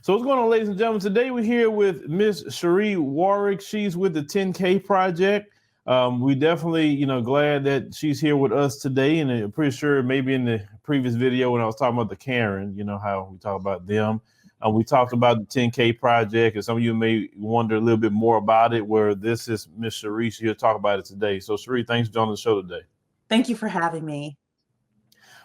So what's going on, ladies and gentlemen? Today we're here with Miss Cheere Warrick. She's with the 10K Project. We definitely, glad that she's here with us today. And I'm pretty sure maybe in the previous video when I was talking about the Karen, how we talk about them. We talked about the 10K Project, and some of you may wonder a little bit more about it, where this is Miss Cheere. She'll talk about it today. So Cheere, thanks for joining the show today. Thank you for having me.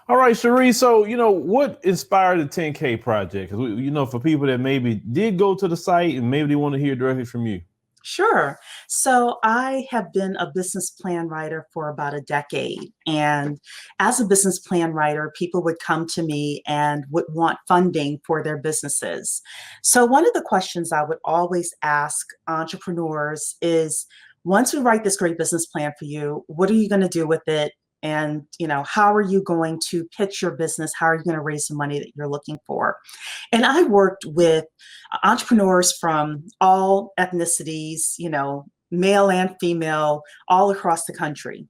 All right, Cheere. So, what inspired the 10K Project? Because, for people that maybe did go to the site and maybe they want to hear directly from you. Sure. So I have been a business plan writer for about a decade. And as a business plan writer, people would come to me and would want funding for their businesses. So one of the questions I would always ask entrepreneurs is, once we write this great business plan for you, what are you going to do with it? And, how are you going to pitch your business? How are you going to raise the money that you're looking for? And I worked with entrepreneurs from all ethnicities, male and female, all across the country.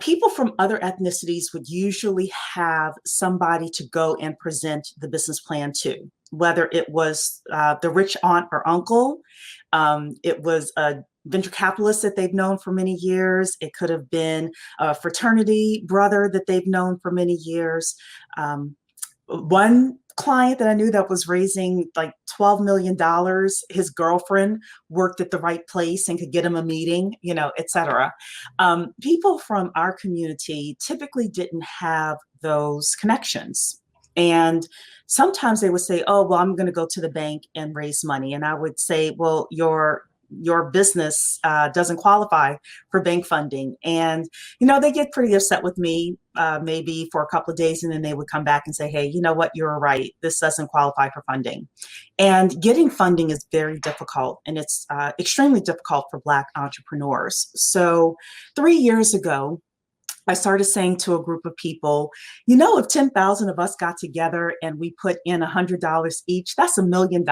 People from other ethnicities would usually have somebody to go and present the business plan to, whether it was the rich aunt or uncle, it was a venture capitalist that they've known for many years. It could have been a fraternity brother that they've known for many years. One client that I knew that was raising like $12 million, his girlfriend worked at the right place and could get him a meeting, et cetera. People from our community typically didn't have those connections. And sometimes they would say, oh, well, I'm going to go to the bank and raise money. And I would say, well, your business doesn't qualify for bank funding. And, they get pretty upset with me maybe for a couple of days, and then they would come back and say, hey, you know what, you're right. This doesn't qualify for funding. And getting funding is very difficult, and it's extremely difficult for Black entrepreneurs. So 3 years ago, I started saying to a group of people, if 10,000 of us got together and we put in $100 each, that's $1 million.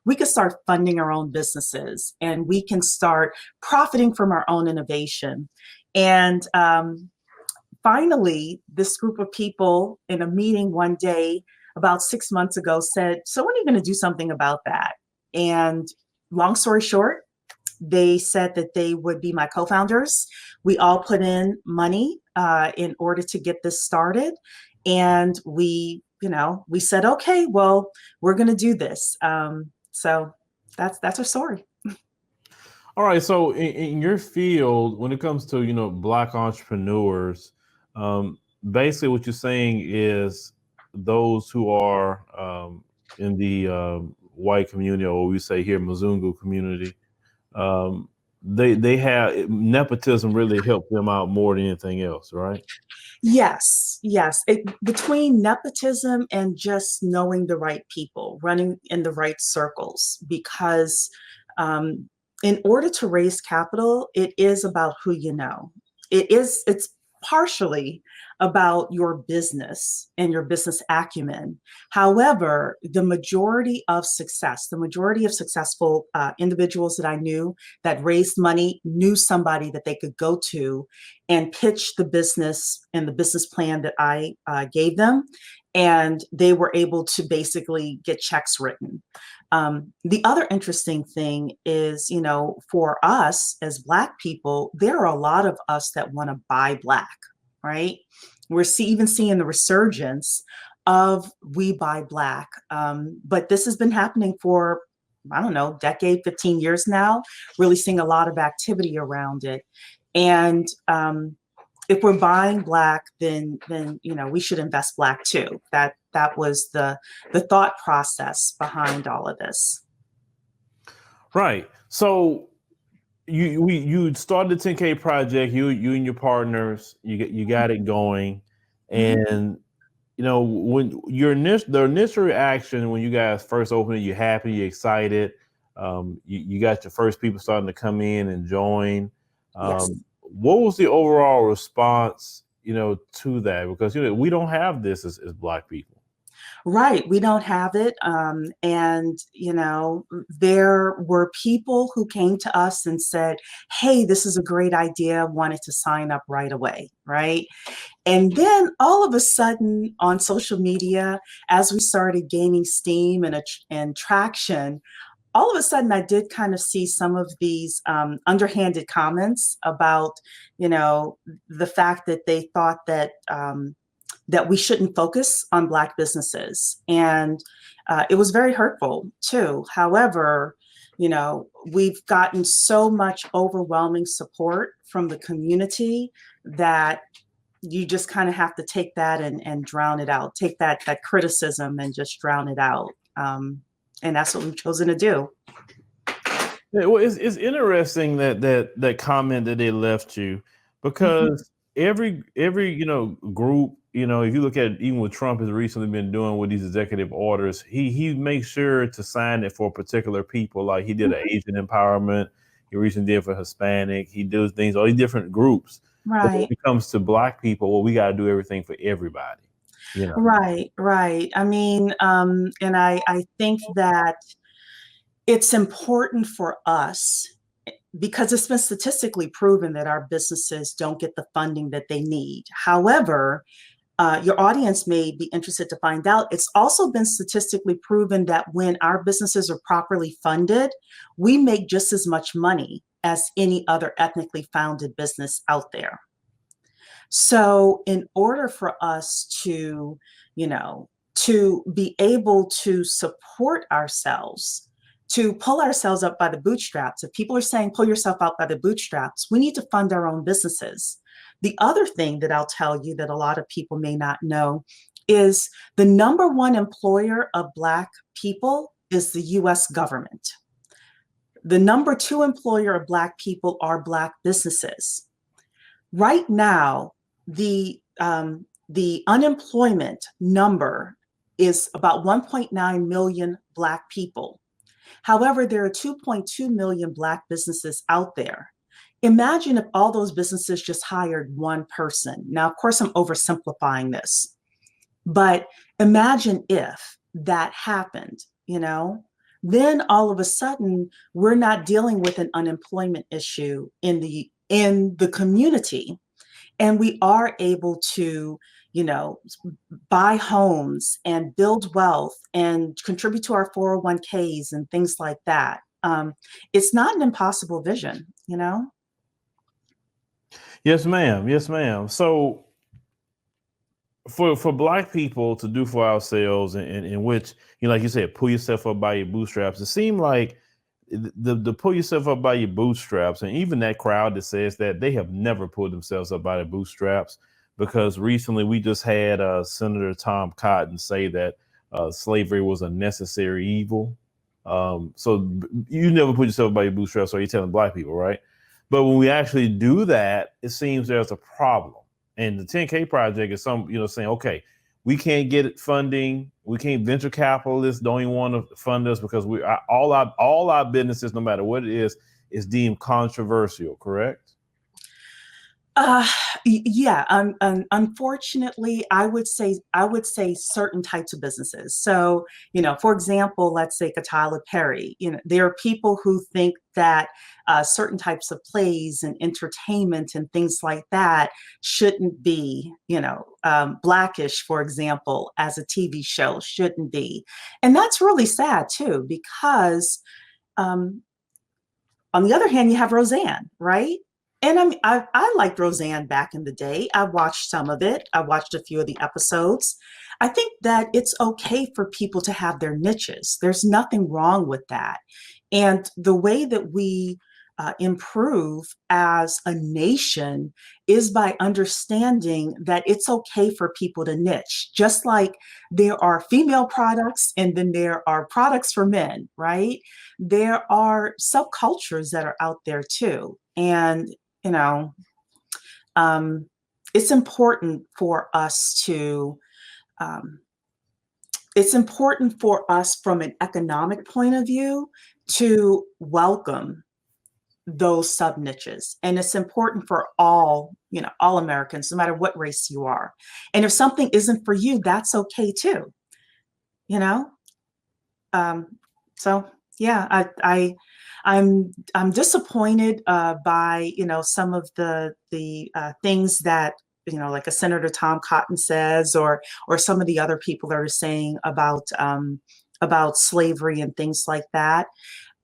We could start funding our own businesses, and we can start profiting from our own innovation. And finally, this group of people in a meeting one day about 6 months ago said, so when are you going to do something about that? And long story short, they said that they would be my co-founders. We all put in money in order to get this started. And we said, okay, well, we're going to do this. So that's our story. All right. So in your field, when it comes to, Black entrepreneurs, basically what you're saying is those who are in the white community, or we say here, Mzungu community, they have nepotism really helped them out more than anything else, right? Yes. Between nepotism and just knowing the right people, running in the right circles, because in order to raise capital, it is about who you know. It's partially about your business and your business acumen. However, the majority of successful individuals that I knew that raised money knew somebody that they could go to and pitch the business and the business plan that I gave them. And they were able to basically get checks written. The other interesting thing is, for us as Black people, there are a lot of us that want to buy Black, right? We're even seeing the resurgence of We Buy Black. But this has been happening for, I don't know, decade, 15 years now, really seeing a lot of activity around it. And if we're buying Black, then we should invest Black too. That was the thought process behind all of this. Right. So you started the 10K Project. You and your partners, you got it going, and when the initial reaction when you guys first opened it, you're happy, you're excited. You got your first people starting to come in and join. Yes. What was the overall response, to that? Because we don't have this as Black people. Right. We don't have it. And, there were people who came to us and said, hey, this is a great idea, wanted to sign up right away. Right. And then all of a sudden on social media, as we started gaining steam and traction, all of a sudden I did kind of see some of these underhanded comments about, the fact that they thought that that we shouldn't focus on Black businesses. And it was very hurtful too. However, we've gotten so much overwhelming support from the community that you just kind of have to take that and drown it out, take that criticism and just drown it out. And that's what we've chosen to do. Yeah, well, it's interesting that comment that they left you, because every group, if you look at even what Trump has recently been doing with these executive orders, he makes sure to sign it for particular people. Like he did an Asian empowerment, he recently did for Hispanic, he does things, all these different groups. But when Right. it comes to Black people, well, we got to do everything for everybody. Right. I mean, and I think that it's important for us because it's been statistically proven that our businesses don't get the funding that they need. However, your audience may be interested to find out, it's also been statistically proven that when our businesses are properly funded, we make just as much money as any other ethnically founded business out there. So in order for us to, to be able to support ourselves, to pull ourselves up by the bootstraps, if people are saying pull yourself out by the bootstraps, we need to fund our own businesses. The other thing that I'll tell you that a lot of people may not know is the number one employer of Black people is the US government. The number two employer of Black people are Black businesses. Right now, the unemployment number is about 1.9 million Black people. However, there are 2.2 million Black businesses out there. Imagine if all those businesses just hired one person. Now, of course, I'm oversimplifying this, but imagine if that happened, then all of a sudden we're not dealing with an unemployment issue in the community. And we are able to, buy homes and build wealth and contribute to our 401ks and things like that. It's not an impossible vision, Yes, ma'am. Yes, ma'am. So for Black people to do for ourselves, in which, like you said, pull yourself up by your bootstraps, it seemed like the pull yourself up by your bootstraps, and even that crowd that says that, they have never pulled themselves up by their bootstraps, because recently we just had Senator Tom Cotton say that slavery was a necessary evil. So you never put yourself by your bootstraps, so you're telling Black people, right? But when we actually do that, it seems there's a problem. And the 10K project is saying, okay, we can't get funding. We can't, venture capitalists don't even want to fund us because all our businesses, no matter what it is deemed controversial, correct? Yeah. Unfortunately, I would say certain types of businesses. So, for example, let's say Tyler Perry. There are people who think that certain types of plays and entertainment and things like that shouldn't be, Blackish, for example, as a TV show shouldn't be, and that's really sad too, because on the other hand, you have Roseanne, right? And I liked Roseanne back in the day. I watched some of it. I watched a few of the episodes. I think that it's okay for people to have their niches. There's nothing wrong with that. And the way that we improve as a nation is by understanding that it's okay for people to niche. Just like there are female products and then there are products for men, right? There are subcultures that are out there too. And it's important for us to, it's important for us from an economic point of view to welcome those sub niches. And it's important for all Americans, no matter what race you are. And if something isn't for you, that's okay too. So yeah, I'm disappointed by some of the things that like a Senator Tom Cotton says, or some of the other people that are saying about slavery and things like that.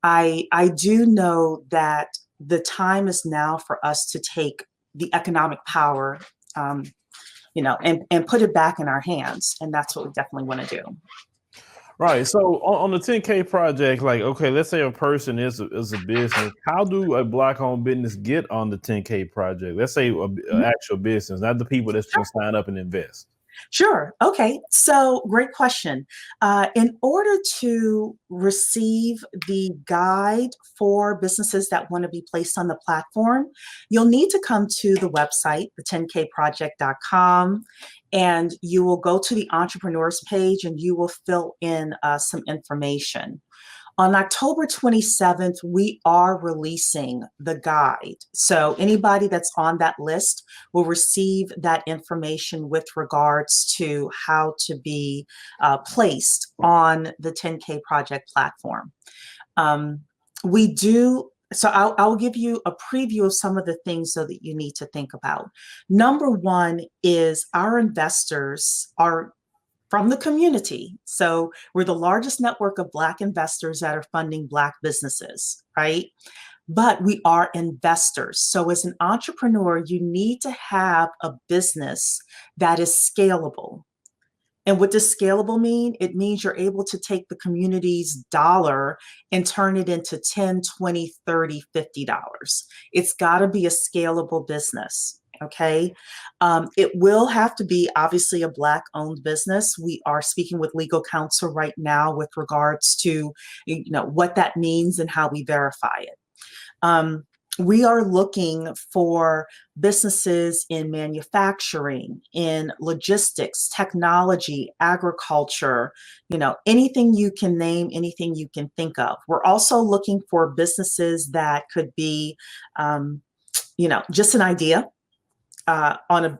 I do know that the time is now for us to take the economic power, and put it back in our hands. And that's what we definitely want to do. Right. So on the 10K project, like, okay, let's say a person is a business. How do a Black-owned business get on the 10K project? Let's say an actual business, not the people that's going to sign up and invest. Sure. Okay. So great question. In order to receive the guide for businesses that want to be placed on the platform, you'll need to come to the website, the10kproject.com, and you will go to the entrepreneurs page and you will fill in some information. On October 27th, we are releasing the guide. So anybody that's on that list will receive that information with regards to how to be placed on the 10K Project platform. So I'll give you a preview of some of the things so that you need to think about. Number one is our investors are from the community. So we're the largest network of Black investors that are funding Black businesses, right? But we are investors. So as an entrepreneur, you need to have a business that is scalable. And what does scalable mean? It means you're able to take the community's dollar and turn it into $10, $20, $30, $50. It's got to be a scalable business. Okay. It will have to be obviously a Black-owned business. We are speaking with legal counsel right now with regards to, what that means and how we verify it. We are looking for businesses in manufacturing, in logistics, technology, agriculture, anything you can name, anything you can think of. We're also looking for businesses that could be, just an idea. On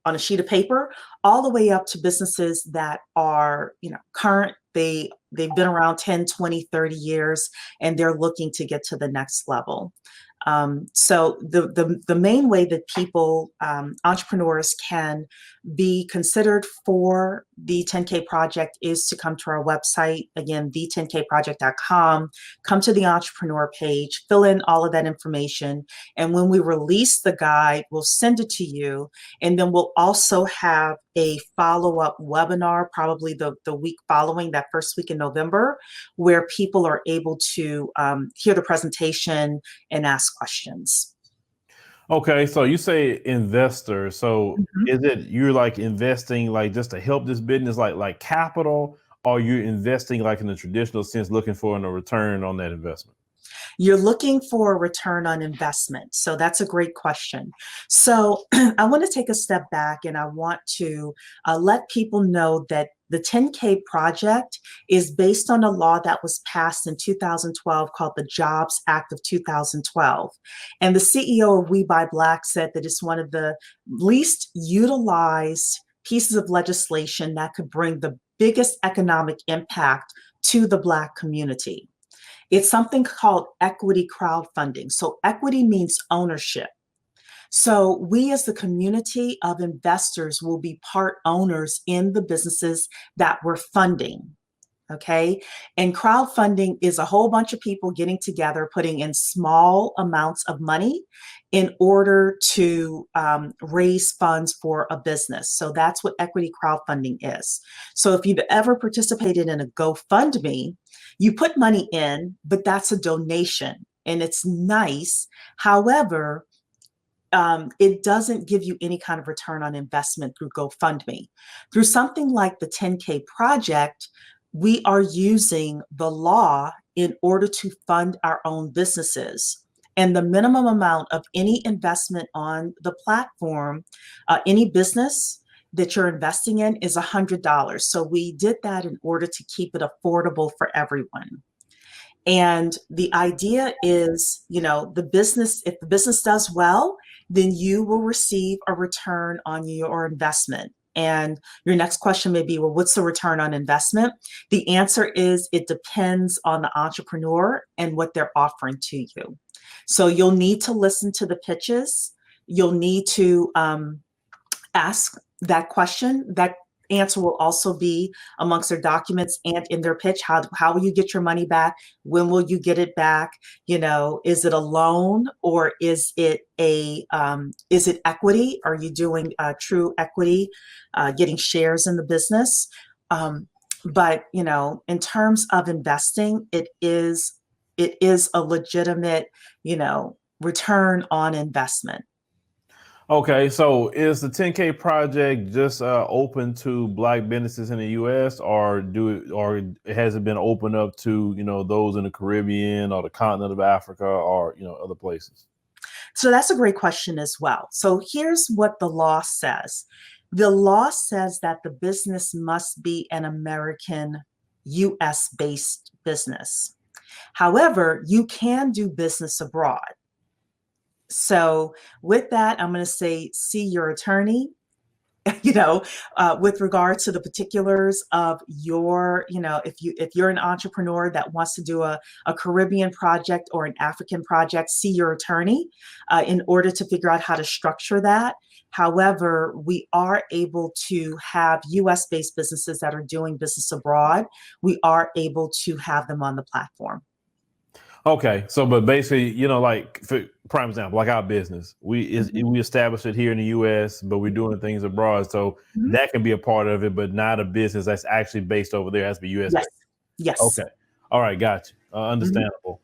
a sheet of paper, all the way up to businesses that are, current. They've been around 10, 20, 30 years, and they're looking to get to the next level. So the main way that people, entrepreneurs can be considered for the 10K project is to come to our website, again, the10kproject.com, come to the entrepreneur page, fill in all of that information. And when we release the guide, we'll send it to you. And then we'll also have a follow-up webinar, probably the week following, that first week in November, where people are able to hear the presentation and ask questions. Okay, so you say investor. So is it you're like investing like just to help this business, like capital, or you're investing like in the traditional sense, looking for a return on that investment? You're looking for a return on investment. So that's a great question. So I want to take a step back and I want to let people know that the 10K project is based on a law that was passed in 2012 called the Jobs Act of 2012. And the CEO of We Buy Black said that it's one of the least utilized pieces of legislation that could bring the biggest economic impact to the Black community. It's something called equity crowdfunding. So equity means ownership. So we as the community of investors will be part owners in the businesses that we're funding. Okay. And crowdfunding is a whole bunch of people getting together, putting in small amounts of money in order to raise funds for a business. So that's what equity crowdfunding is. So if you've ever participated in a GoFundMe, you put money in, but that's a donation and it's nice. However, it doesn't give you any kind of return on investment through GoFundMe. Through something like the 10K project, we are using the law in order to fund our own businesses. And the minimum amount of any investment on the platform, any business that you're investing in, is $100. So we did that in order to keep it affordable for everyone. And the idea is, if the business does well, then you will receive a return on your investment. And your next question may be, well, what's the return on investment? The answer is it depends on the entrepreneur and what they're offering to you. So you'll need to listen to the pitches. You'll need to ask that question. That answer will also be amongst their documents and in their pitch. How will you get your money back? When will you get it back? You know, is it a loan or is it equity? Are you doing true equity, getting shares in the business? But you know, in terms of investing, it is a legitimate, you know, return on investment. Okay, so is the 10K project just open to Black businesses in the U.S. or has it been opened up to, you know, those in the Caribbean or the continent of Africa or, you know, other places? So that's a great question as well. So here's what the law says. The law says that the business must be an American, US based business. However, you can do business abroad. So with that, I'm going to say, see your attorney, you know, with regard to the particulars of your, you know, if you're an entrepreneur that wants to do a Caribbean project or an African project, see your attorney in order to figure out how to structure that. However, we are able to have US based businesses that are doing business abroad. We are able to have them on the platform. Okay, so but basically, you know, like for prime example, like our business, we established it here in the U.S., but we're doing things abroad, so that can be a part of it, but not a business that's actually based over there. It has to be U.S. Yes. based. Yes. Okay, all right, got you. Understandable.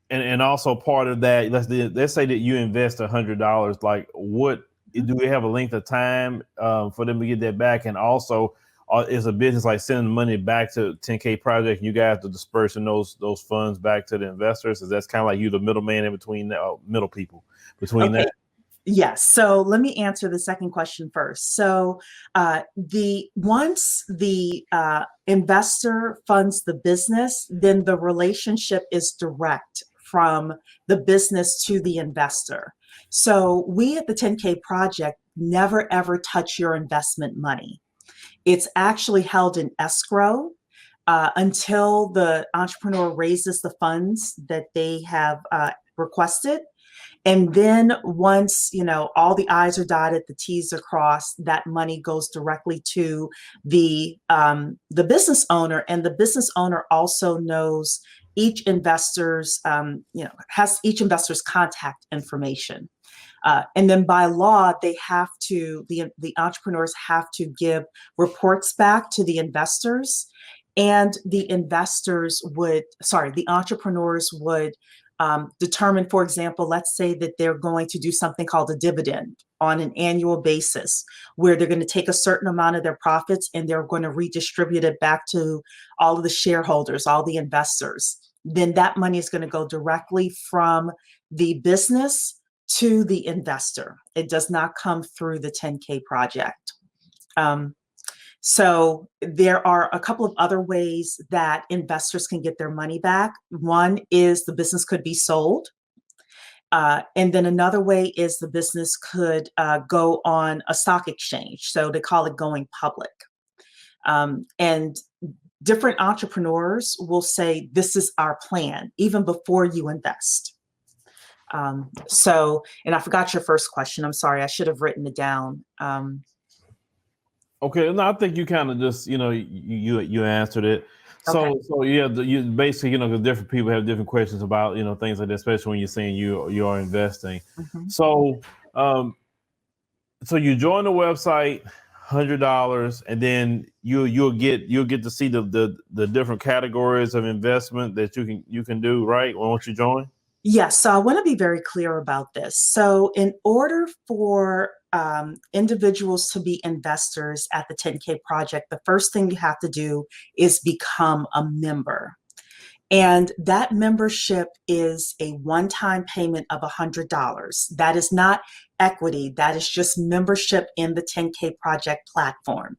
And also part of that, let's say that you invest $100. Like, what do we have a length of time for them to get that back? And also, is a business like sending money back to 10K project? You guys are dispersing those funds back to the investors. Is that's kind of like you the middleman in between middle people between Okay. that? Yes. So let me answer the second question first. So once the investor funds the business, then the relationship is direct from the business to the investor. So we at the 10K project never ever touch your investment money. It's actually held in escrow until the entrepreneur raises the funds that they have requested. And then once, you know, all the I's are dotted, the T's are crossed, that money goes directly to the business owner. And the business owner also knows each investor's, has each investor's contact information. And then by law, they have to, the entrepreneurs have to give reports back to the investors. And the entrepreneurs would determine, for example, let's say that they're going to do something called a dividend on an annual basis, where they're going to take a certain amount of their profits and they're going to redistribute it back to all of the shareholders, all the investors. Then that money is going to go directly from the business to the investor. It does not come through the 10K project. So there are a couple of other ways that investors can get their money back. One is the business could be sold. And then another way is the business could go on a stock exchange. So they call it going public. And different entrepreneurs will say, this is our plan, even before you invest. And I forgot your first question. I'm sorry, I should have written it down. Okay, no, I think you kind of just, you know, you answered it. Okay. So yeah, you basically, you know, because different people have different questions about, you know, things like that, especially when you're saying you are investing. So so you join the website, $100, and then you'll get to see the different categories of investment that you can do, right? Once you join. Yes, so I want to be very clear about this. So in order for individuals to be investors at the 10K project, the first thing you have to do is become a member. And that membership is a one-time payment of $100. That is not equity. That is just membership in the 10K project platform.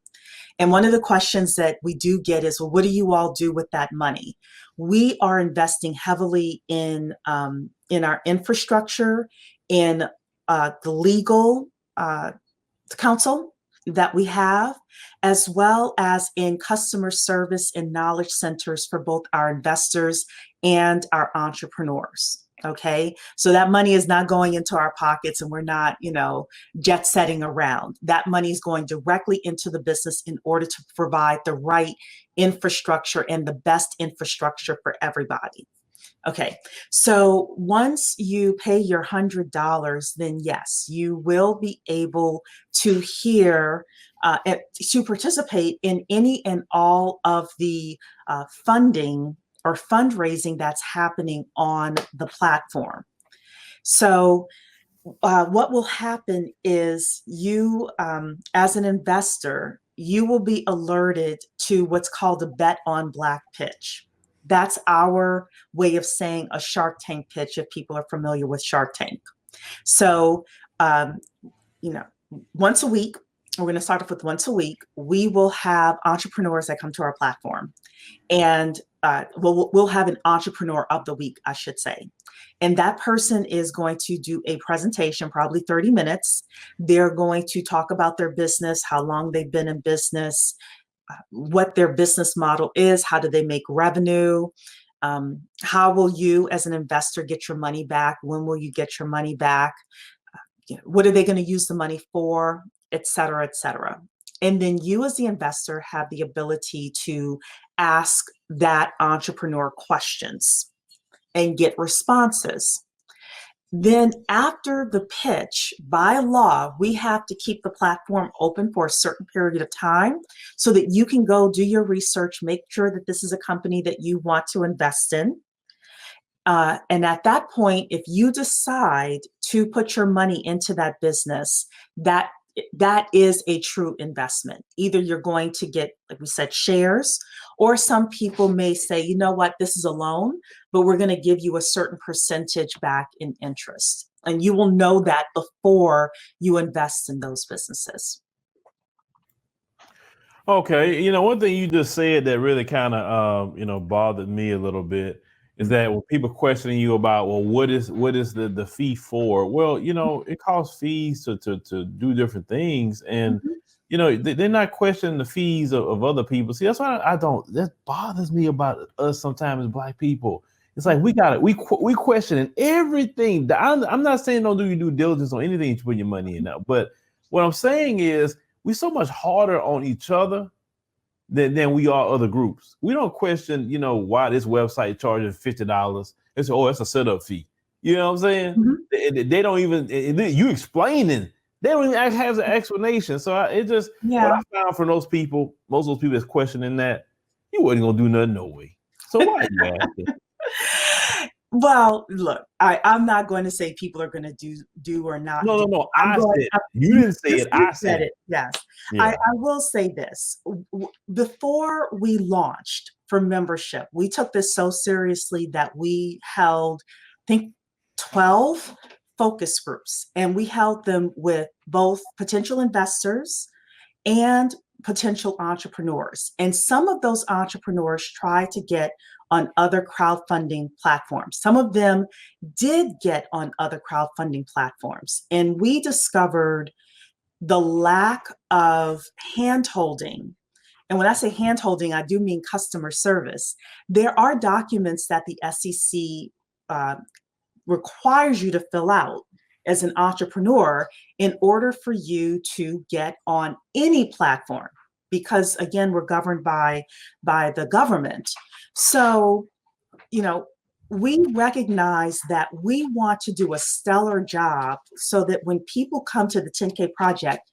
And one of the questions that we do get is, well, what do you all do with that money? We are investing heavily in our infrastructure, in the legal counsel that we have, as well as in customer service and knowledge centers for both our investors and our entrepreneurs. Okay, so that money is not going into our pockets and we're not, jet setting around. That money is going directly into the business in order to provide the right infrastructure and the best infrastructure for everybody. Okay, so once you pay your $100, then yes, you will be able to to participate in any and all of the funding or fundraising that's happening on the platform. So what will happen is you, as an investor, you will be alerted to what's called a Bet on Black pitch. That's our way of saying a Shark Tank pitch, if people are familiar with Shark Tank. So, you know, once a week, we're going to start off with once a week, we will have entrepreneurs that come to our platform. And we'll have an entrepreneur of the week, I should say. And that person is going to do a presentation, probably 30 minutes. They're going to talk about their business, how long they've been in business, what their business model is, how do they make revenue, how will you as an investor get your money back, when will you get your money back, what are they going to use the money for, et cetera, et cetera. And then you as the investor have the ability to ask that entrepreneur questions and get responses. Then after the pitch, by law, we have to keep the platform open for a certain period of time so that you can go do your research, make sure that this is a company that you want to invest in. And at that point, if you decide to put your money into that business, that is a true investment. Either you're going to get, like we said, shares, or some people may say, you know what, this is a loan, but we're going to give you a certain percentage back in interest. And you will know that before you invest in those businesses. Okay, one thing you just said that really kind of bothered me a little bit is that when people questioning you about, well, what is the fee for? Well, it costs fees to do different things, and they're not questioning the fees of other people. See, that's why that bothers me about us sometimes as Black people. It's like we questioning everything. I'm not saying don't do your due diligence on anything you put your money in now, but what I'm saying is we're so much harder on each other than we are other groups. We don't question, why this website charges $50. It's a setup fee. You know what I'm saying? Mm-hmm. They don't even, you explaining, they don't even have an explanation. So what I found from those people, most of those people that's questioning that, you wasn't gonna do nothing no way. So why are you asking? Well, look, I'm not going to say people are going to do or not. No. You didn't say it. I said it. Yes. Yeah. I will say this. Before we launched for membership, we took this so seriously that we held, I think, 12 focus groups, and we held them with both potential investors and potential entrepreneurs. And some of those entrepreneurs tried to get on other crowdfunding platforms. Some of them did get on other crowdfunding platforms. And we discovered the lack of hand-holding. And when I say hand-holding, I do mean customer service. There are documents that the SEC requires you to fill out as an entrepreneur in order for you to get on any platform, because again, we're governed by the government. So, we recognize that we want to do a stellar job so that when people come to the 10K project,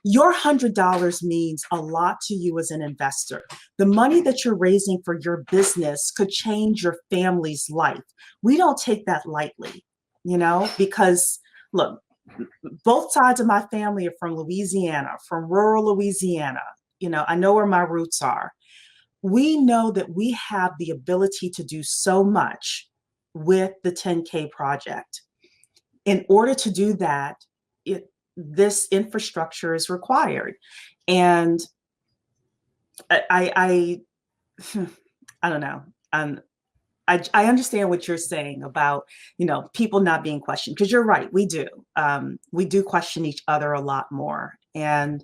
your $100 means a lot to you as an investor. The money that you're raising for your business could change your family's life. We don't take that lightly, because look, both sides of my family are from Louisiana, from rural Louisiana. I know where my roots are. We know that we have the ability to do so much with the 10K project. In order to do that, this infrastructure is required. And I don't know. I understand what you're saying about, people not being questioned, because you're right. We do. We do question each other a lot more. And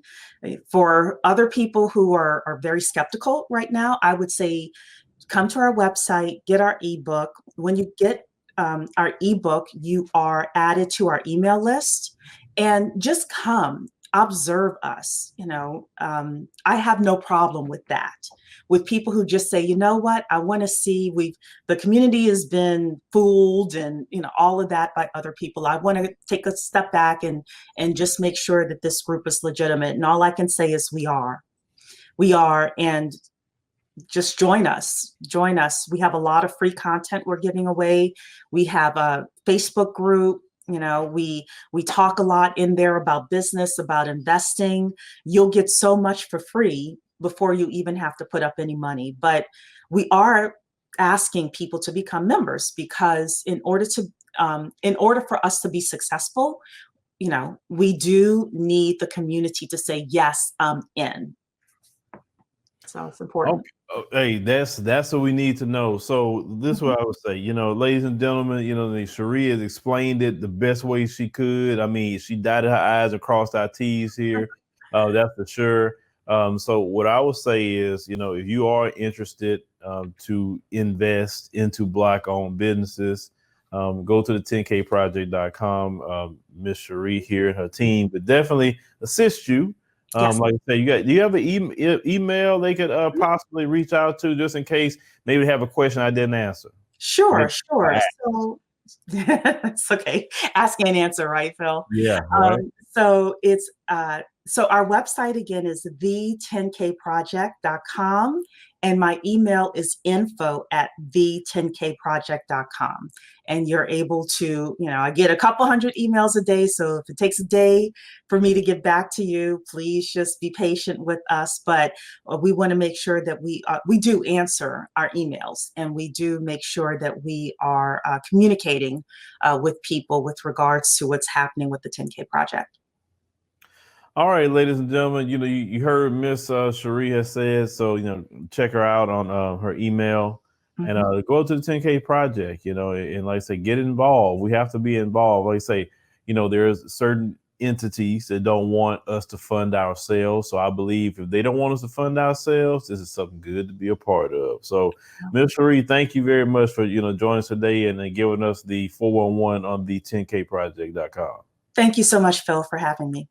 for other people who are very skeptical right now, I would say, come to our website, get our ebook. When you get our ebook, you are added to our email list, and just come observe us. I have no problem with that. With people who just say, you know what, I want to see, the community has been fooled and all of that by other people. I want to take a step back and just make sure that this group is legitimate. And all I can say is we are, and just join us. We have a lot of free content we're giving away. We have a Facebook group. We talk a lot in there about business, about investing. You'll get so much for free before you even have to put up any money. But we are asking people to become members, because in order for us to be successful, we do need the community to say, yes, I'm in. So it's important. Okay. Hey, that's what we need to know. So this is what I would say, ladies and gentlemen, Cheree has explained it the best way she could. I mean, she dotted her I's and crossed our T's here. That's for sure. So what I would say is, if you are interested to invest into Black-owned businesses, go to the 10kproject.com. Miss Cheree here and her team would definitely assist you. Yes. Like I say, do you have an email they could possibly reach out to, just in case maybe they have a question I didn't answer? Sure. So it's okay. Ask and answer, right, Phil? Yeah. Right. So it's so our website again is the10kproject.com, and my email is info@the10kproject.com. And you're able to, I get a couple hundred emails a day. So if it takes a day for me to get back to you, please just be patient with us. But we want to make sure that we do answer our emails, and we do make sure that we are communicating with people with regards to what's happening with the 10K Project. All right, ladies and gentlemen, you heard Miss Cheree has said, so, check her out on her email. Mm-hmm. And go to the 10K Project, and like I say, get involved. We have to be involved. Like I say, there's certain entities that don't want us to fund ourselves. So I believe if they don't want us to fund ourselves, this is something good to be a part of. So Ms. Cheree, thank you very much for, joining us today and giving us the 411 on the 10kproject.com. Thank you so much, Phil, for having me.